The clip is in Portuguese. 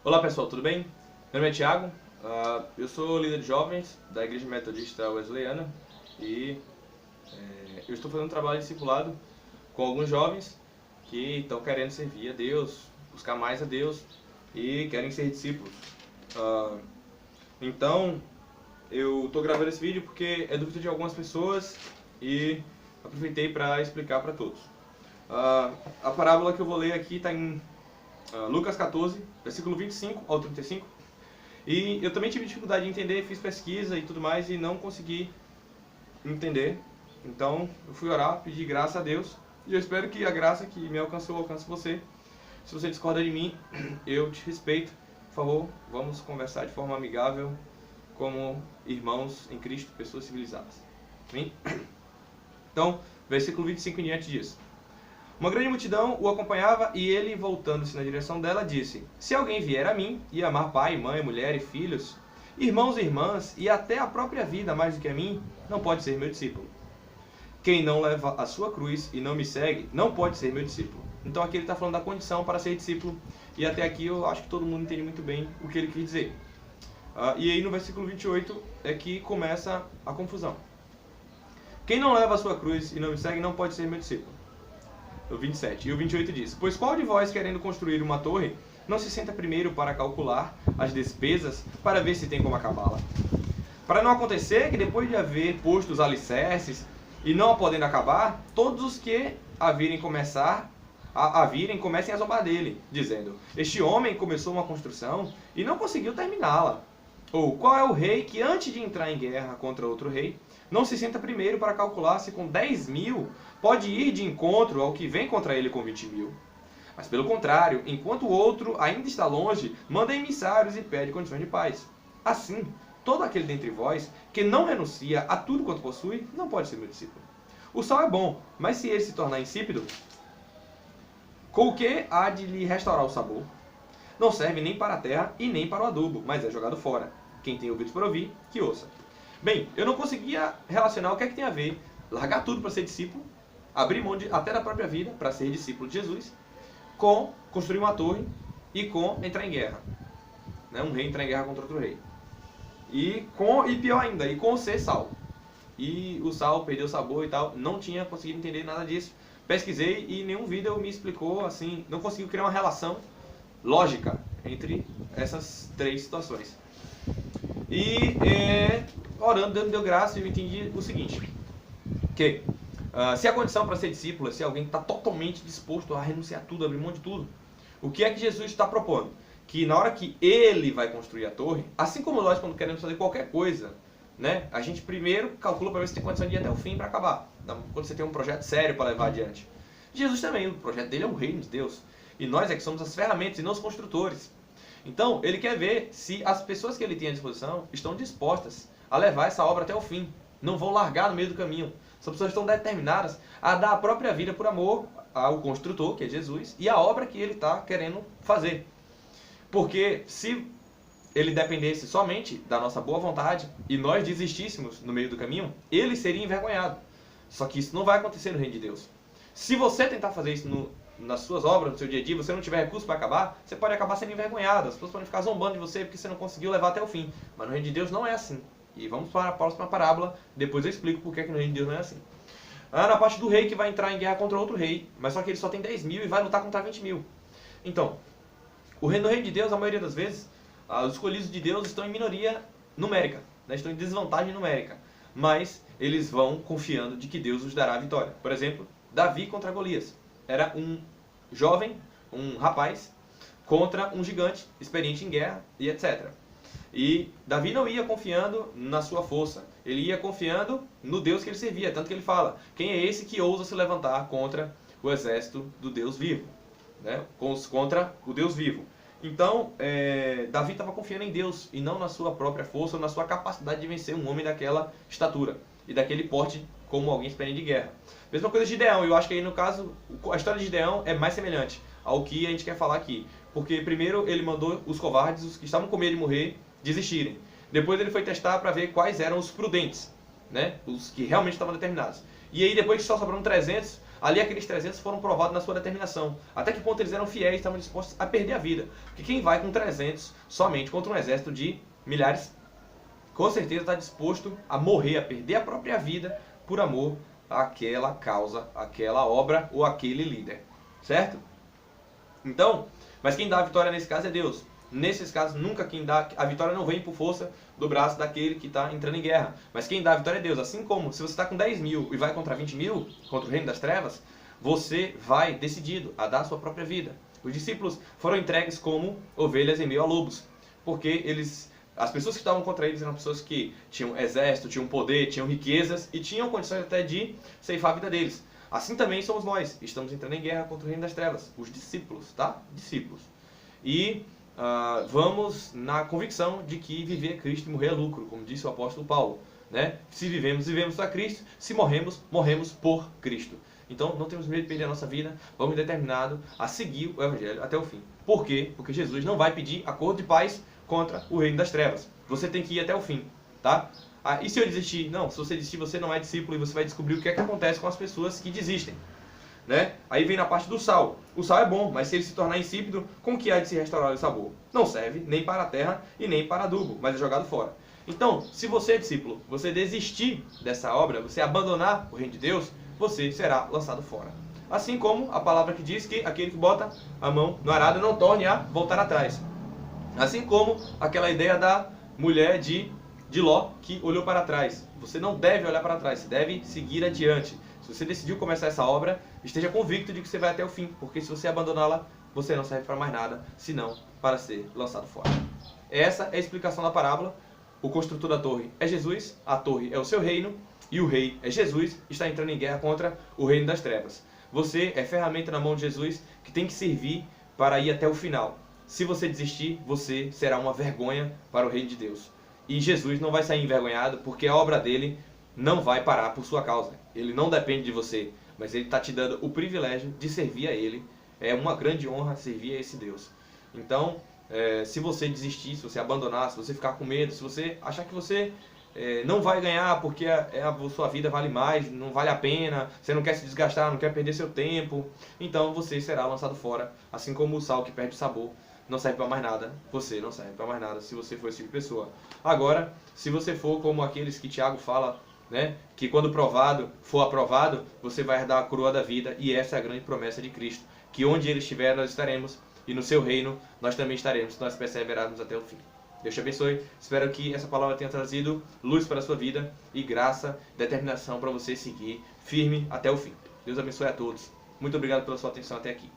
Olá pessoal, tudo bem? Meu nome é Thiago, eu sou líder de jovens da Igreja Metodista Wesleyana e eu estou fazendo um trabalho discipulado com alguns jovens que estão querendo servir a Deus, buscar mais a Deus e querem ser discípulos. Então, eu estou gravando esse vídeo porque é dúvida de algumas pessoas e aproveitei para explicar para todos. A parábola que eu vou ler aqui está em Lucas 14, versículo 25 ao 35. E eu também tive dificuldade de entender, fiz pesquisa e tudo mais e não consegui entender. Então eu fui orar, pedi graça a Deus e eu espero que a graça que me alcançou alcance você. Se você discorda de mim, eu te respeito. Por favor, vamos conversar de forma amigável como irmãos em Cristo, pessoas civilizadas. Amém? Então, versículo 25 em diante diz: uma grande multidão o acompanhava e ele, voltando-se na direção dela, disse: se alguém vier a mim e amar pai, mãe, mulher e filhos, irmãos e irmãs, e até a própria vida mais do que a mim, não pode ser meu discípulo. Quem não leva a sua cruz e não me segue, não pode ser meu discípulo. Então aqui ele está falando da condição para ser discípulo, e até aqui eu acho que todo mundo entende muito bem o que ele quis dizer. E aí no versículo 28 é que começa a confusão. Quem não leva a sua cruz e não me segue, não pode ser meu discípulo. O 27. E o 28 diz: pois qual de vós, querendo construir uma torre, não se senta primeiro para calcular as despesas, para ver se tem como acabá-la? Para não acontecer que, depois de haver posto os alicerces, e não a podendo acabar, todos os que a virem comecem a zombar dele, dizendo: este homem começou uma construção e não conseguiu terminá-la. Ou qual é o rei que, antes de entrar em guerra contra outro rei, não se senta primeiro para calcular se com 10.000 pode ir de encontro ao que vem contra ele com 20.000? Mas pelo contrário, enquanto o outro ainda está longe, manda emissários e pede condições de paz. Assim, todo aquele dentre vós que não renuncia a tudo quanto possui, não pode ser meu discípulo. O sal é bom, mas se ele se tornar insípido, com o que há de lhe restaurar o sabor? Não serve nem para a terra e nem para o adubo, mas é jogado fora. Quem tem ouvidos para ouvir, que ouça. Bem, eu não conseguia relacionar o que é que tem a ver largar tudo para ser discípulo, abrir mão até da própria vida para ser discípulo de Jesus, com construir uma torre e com entrar em guerra. Um rei entrar em guerra contra outro rei. E pior ainda, e com ser sal. E o sal perdeu o sabor e tal. Não tinha conseguido entender nada disso. Pesquisei e nenhum vídeo me explicou assim, não conseguiu criar uma relação lógica entre essas três situações. E orando, Deus me deu graça e eu entendi o seguinte: que se a condição para ser discípulo é ser alguém que está totalmente disposto a renunciar a tudo, abrir mão de tudo, o que é que Jesus está propondo? Que na hora que ele vai construir a torre, assim como nós quando queremos fazer qualquer coisa, né, a gente primeiro calcula para ver se tem condição de ir até o fim para acabar, quando você tem um projeto sério para levar adiante. Jesus também, o projeto dele é o reino de Deus, e nós é que somos as ferramentas e não os construtores. Então ele quer ver se as pessoas que ele tem à disposição estão dispostas a levar essa obra até o fim, não vão largar no meio do caminho. As pessoas estão determinadas a dar a própria vida por amor ao construtor, que é Jesus, e à obra que ele está querendo fazer. Porque se ele dependesse somente da nossa boa vontade e nós desistíssemos no meio do caminho, ele seria envergonhado. Só que isso não vai acontecer no reino de Deus. Se você tentar fazer isso nas suas obras, no seu dia a dia, você não tiver recurso para acabar, você pode acabar sendo envergonhado. As pessoas podem ficar zombando de você porque você não conseguiu levar até o fim. Mas no reino de Deus não é assim. E vamos para a próxima parábola, depois eu explico por que no reino de Deus não é assim. Na parte do rei que vai entrar em guerra contra outro rei, mas só que ele só tem 10.000 e vai lutar contra 20.000. Então, no reino de Deus, a maioria das vezes, os escolhidos de Deus estão em minoria numérica, né? Estão em desvantagem numérica, mas eles vão confiando de que Deus os dará a vitória. Por exemplo, Davi contra Golias. Era um jovem, um rapaz, contra um gigante, experiente em guerra e etc. E Davi não ia confiando na sua força, ele ia confiando no Deus que ele servia, tanto que ele fala: quem é esse que ousa se levantar contra o exército do Deus vivo? Né? Contra o Deus vivo. Então, Davi estava confiando em Deus e não na sua própria força ou na sua capacidade de vencer um homem daquela estatura e daquele porte como alguém experiente de guerra. Mesma coisa de Gideão, eu acho que aí no caso, a história de Gideão é mais semelhante ao que a gente quer falar aqui. Porque primeiro ele mandou os covardes, os que estavam com medo de morrer, desistirem. Depois ele foi testar para ver quais eram os prudentes, né? Os que realmente estavam determinados. E aí depois que só sobraram 300, Ali aqueles 300 foram provados na sua determinação. Até que ponto eles eram fiéis e estavam dispostos a perder a vida. Porque quem vai com 300 somente contra um exército de milhares, com certeza está disposto a morrer, a perder a própria vida por amor àquela causa, àquela obra ou àquele líder. Certo? Então, mas quem dá a vitória nesse caso é Deus. Nesses casos, nunca quem dá a vitória não vem por força do braço daquele que está entrando em guerra. Mas quem dá a vitória é Deus. Assim como se você está com 10 mil e vai contra 20 mil, contra o reino das trevas, você vai decidido a dar a sua própria vida. Os discípulos foram entregues como ovelhas em meio a lobos. Porque as pessoas que estavam contra eles eram pessoas que tinham exército, tinham poder, tinham riquezas e tinham condições até de ceifar a vida deles. Assim também somos nós. Estamos entrando em guerra contra o reino das trevas. Os discípulos, tá? Discípulos. E vamos na convicção de que viver é Cristo e morrer é lucro, como disse o apóstolo Paulo. Né? Se vivemos, vivemos para Cristo. Se morremos, morremos por Cristo. Então não temos medo de perder a nossa vida. Vamos determinado a seguir o Evangelho até o fim. Por quê? Porque Jesus não vai pedir acordo de paz contra o reino das trevas. Você tem que ir até o fim. Tá? E se eu desistir? Não, se você desistir, você não é discípulo e você vai descobrir o que é que acontece com as pessoas que desistem. Né? Aí vem na parte do sal. O sal é bom, mas se ele se tornar insípido, com que há de se restaurar o sabor? Não serve nem para a terra e nem para adubo, mas é jogado fora. Então, se você é discípulo, você desistir dessa obra, você abandonar o reino de Deus, você será lançado fora. Assim como a palavra que diz que aquele que bota a mão no arado não torne a voltar atrás. Assim como aquela ideia da mulher de Ló que olhou para trás. Você não deve olhar para trás, você deve seguir adiante. Se você decidiu começar essa obra, esteja convicto de que você vai até o fim, porque se você abandoná-la, você não serve para mais nada, senão para ser lançado fora. Essa é a explicação da parábola. O construtor da torre é Jesus, a torre é o seu reino, e o rei é Jesus, está entrando em guerra contra o reino das trevas. Você é ferramenta na mão de Jesus que tem que servir para ir até o final. Se você desistir, você será uma vergonha para o reino de Deus. E Jesus não vai sair envergonhado, porque a obra dele não vai parar por sua causa. Ele não depende de você, mas ele está te dando o privilégio de servir a ele. É uma grande honra servir a esse Deus. Então, se você desistir, se você abandonar, se você ficar com medo, se você achar que você não vai ganhar porque a sua vida vale mais, não vale a pena, você não quer se desgastar, não quer perder seu tempo, então você será lançado fora, assim como o sal que perde o sabor. Não serve para mais nada, você não serve para mais nada se você for esse tipo de pessoa. Agora, se você for como aqueles que Tiago fala, né, que quando for aprovado, você vai herdar a coroa da vida, e essa é a grande promessa de Cristo, que onde ele estiver nós estaremos, e no seu reino nós também estaremos, se nós perseverarmos até o fim. Deus te abençoe, espero que essa palavra tenha trazido luz para a sua vida, e graça, determinação para você seguir firme até o fim. Deus abençoe a todos, muito obrigado pela sua atenção até aqui.